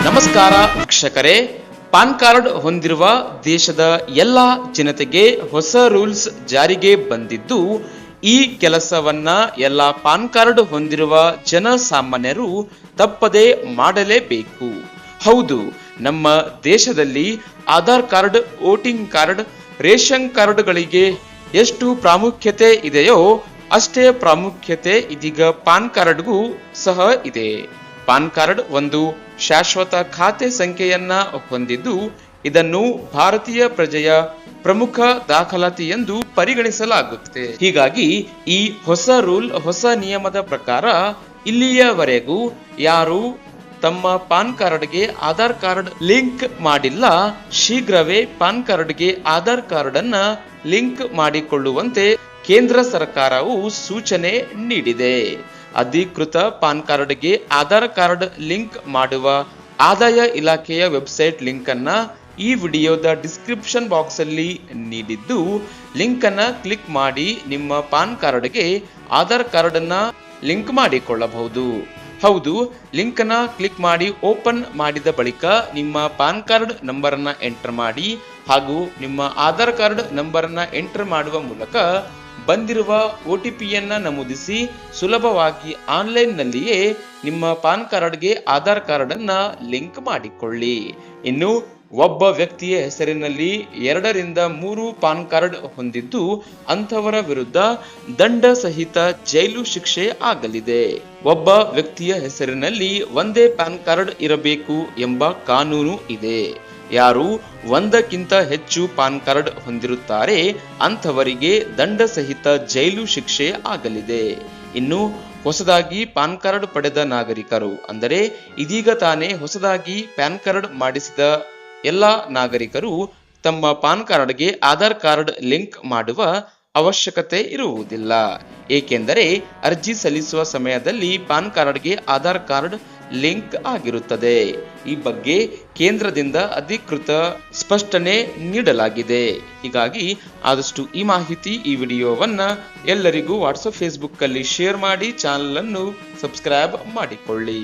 ನಮಸ್ಕಾರ ವೀಕ್ಷಕರೇ, PAN card ಹೊಂದಿರುವ ದೇಶದ ಎಲ್ಲ ಜನತೆಗೆ ಹೊಸ ರೂಲ್ಸ್ ಜಾರಿಗೆ ಬಂದಿದ್ದು, ಈ ಕೆಲಸವನ್ನ ಎಲ್ಲ ಪಾನ್ ಕಾರ್ಡ್ ಹೊಂದಿರುವ ಜನಸಾಮಾನ್ಯರು ತಪ್ಪದೆ ಮಾಡಲೇಬೇಕು. ಹೌದು, ನಮ್ಮ ದೇಶದಲ್ಲಿ Aadhaar card, voting card, ration ಕಾರ್ಡ್ಗಳಿಗೆ ಎಷ್ಟು ಪ್ರಾಮುಖ್ಯತೆ ಇದೆಯೋ ಅಷ್ಟೇ ಪ್ರಾಮುಖ್ಯತೆ ಇದೀಗ ಪಾನ್ ಕಾರ್ಡ್ಗೂ ಸಹ ಇದೆ. ಪಾನ್ ಕಾರ್ಡ್ ಒಂದು ಶಾಶ್ವತ ಖಾತೆ ಸಂಖ್ಯೆಯನ್ನ ಹೊಂದಿದ್ದು, ಇದನ್ನು ಭಾರತೀಯ ಪ್ರಜೆಯ ಪ್ರಮುಖ ದಾಖಲಾತಿ ಎಂದು ಪರಿಗಣಿಸಲಾಗುತ್ತದೆ. ಹೀಗಾಗಿ ಈ ಹೊಸ ನಿಯಮದ ಪ್ರಕಾರ ಇಲ್ಲಿಯವರೆಗೂ ಯಾರು ತಮ್ಮ ಪಾನ್ ಕಾರ್ಡ್ಗೆ ಆಧಾರ್ ಕಾರ್ಡ್ ಲಿಂಕ್ ಮಾಡಿಲ್ಲ, ಶೀಘ್ರವೇ ಪಾನ್ ಕಾರ್ಡ್ಗೆ ಆಧಾರ್ ಕಾರ್ಡ್ ಅನ್ನ ಲಿಂಕ್ ಮಾಡಿಕೊಳ್ಳುವಂತೆ ಕೇಂದ್ರ ಸರ್ಕಾರವು ಸೂಚನೆ ನೀಡಿದೆ. ಅಧಿಕೃತ ಪಾನ್ ಕಾರ್ಡ್ಗೆ ಆಧಾರ್ ಕಾರ್ಡ್ ಲಿಂಕ್ ಮಾಡುವ ಆದಾಯ ಇಲಾಖೆಯ ವೆಬ್ಸೈಟ್ ಲಿಂಕ್ ಅನ್ನ ಈ ವಿಡಿಯೋದ ಡಿಸ್ಕ್ರಿಪ್ಷನ್ ಬಾಕ್ಸ್ ಅಲ್ಲಿ ನೀಡಿದ್ದು, ಲಿಂಕ್ ಅನ್ನ ಕ್ಲಿಕ್ ಮಾಡಿ ನಿಮ್ಮ ಪಾನ್ ಕಾರ್ಡ್ಗೆ ಆಧಾರ್ ಕಾರ್ಡ್ ಅನ್ನ ಲಿಂಕ್ ಮಾಡಿಕೊಳ್ಳಬಹುದು. ಹೌದು, ಲಿಂಕ್ ಅನ್ನ ಕ್ಲಿಕ್ ಮಾಡಿ ಓಪನ್ ಮಾಡಿದ ಬಳಿಕ ನಿಮ್ಮ ಪಾನ್ ಕಾರ್ಡ್ ನಂಬರ್ ಅನ್ನ ಎಂಟರ್ ಮಾಡಿ ಹಾಗೂ ನಿಮ್ಮ ಆಧಾರ್ ಕಾರ್ಡ್ ನಂಬರ್ ಅನ್ನ ಎಂಟರ್ ಮಾಡುವ ಮೂಲಕ ಬಂದಿರುವ OTP ಯನ್ನ ನಮೂದಿಸಿ ಸುಲಭವಾಗಿ ಆನ್ಲೈನ್ ನಲ್ಲಿಯೇ ನಿಮ್ಮ ಪಾನ್ ಕಾರ್ಡ್ಗೆ ಆಧಾರ್ ಕಾರ್ಡ್ ಅನ್ನ ಲಿಂಕ್ ಮಾಡಿಕೊಳ್ಳಿ. ಇನ್ನು ಒಬ್ಬ ವ್ಯಕ್ತಿಯ ಹೆಸರಿನಲ್ಲಿ 2 ರಿಂದ 3 ಪಾನ್ ಕಾರ್ಡ್ ಹೊಂದಿದ್ದು ಅಂಥವರ ವಿರುದ್ಧ ದಂಡ ಸಹಿತ ಜೈಲು ಶಿಕ್ಷೆ ಆಗಲಿದೆ. ಒಬ್ಬ ವ್ಯಕ್ತಿಯ ಹೆಸರಿನಲ್ಲಿ ಒಂದೇ ಪಾನ್ ಕಾರ್ಡ್ ಇರಬೇಕು ಎಂಬ ಕಾನೂನು ಇದೆ. ಯಾರು ಒಂದಕ್ಕಿಂತ ಹೆಚ್ಚು ಪಾನ್ ಕಾರ್ಡ್ ಹೊಂದಿರುತ್ತಾರೆ ಅಂಥವರಿಗೆ ದಂಡ ಸಹಿತ ಜೈಲು ಶಿಕ್ಷೆ ಆಗಲಿದೆ. ಇನ್ನು ಹೊಸದಾಗಿ ಪಾನ್ ಕಾರ್ಡ್ ಪಡೆದ ನಾಗರಿಕರು, ಅಂದರೆ ಇದೀಗ ತಾನೇ ಹೊಸದಾಗಿ ಪ್ಯಾನ್ ಕಾರ್ಡ್ ಮಾಡಿಸಿದ ಎಲ್ಲ ನಾಗರಿಕರು ತಮ್ಮ ಪಾನ್ ಕಾರ್ಡ್ಗೆ ಆಧಾರ್ ಕಾರ್ಡ್ ಲಿಂಕ್ ಮಾಡುವ ಅವಶ್ಯಕತೆ ಇರುವುದಿಲ್ಲ. ಏಕೆಂದರೆ ಅರ್ಜಿ ಸಲ್ಲಿಸುವ ಸಮಯದಲ್ಲಿ ಪಾನ್ ಕಾರ್ಡ್ಗೆ ಆಧಾರ್ ಕಾರ್ಡ್ ಲಿಂಕ್ ಆಗಿರುತ್ತದೆ. ಈ ಬಗ್ಗೆ ಕೇಂದ್ರದಿಂದ ಅಧಿಕೃತ ಸ್ಪಷ್ಟನೆ ನೀಡಲಾಗಿದೆ. ಹೀಗಾಗಿ ಆದಷ್ಟು ಈ ಮಾಹಿತಿ, ಈ ವಿಡಿಯೋವನ್ನ ಎಲ್ಲರಿಗೂ ವಾಟ್ಸಪ್, ಫೇಸ್ಬುಕ್ ಅಲ್ಲಿ ಶೇರ್ ಮಾಡಿ ಚಾನಲ್ ಅನ್ನು ಸಬ್ಸ್ಕ್ರೈಬ್ ಮಾಡಿಕೊಳ್ಳಿ.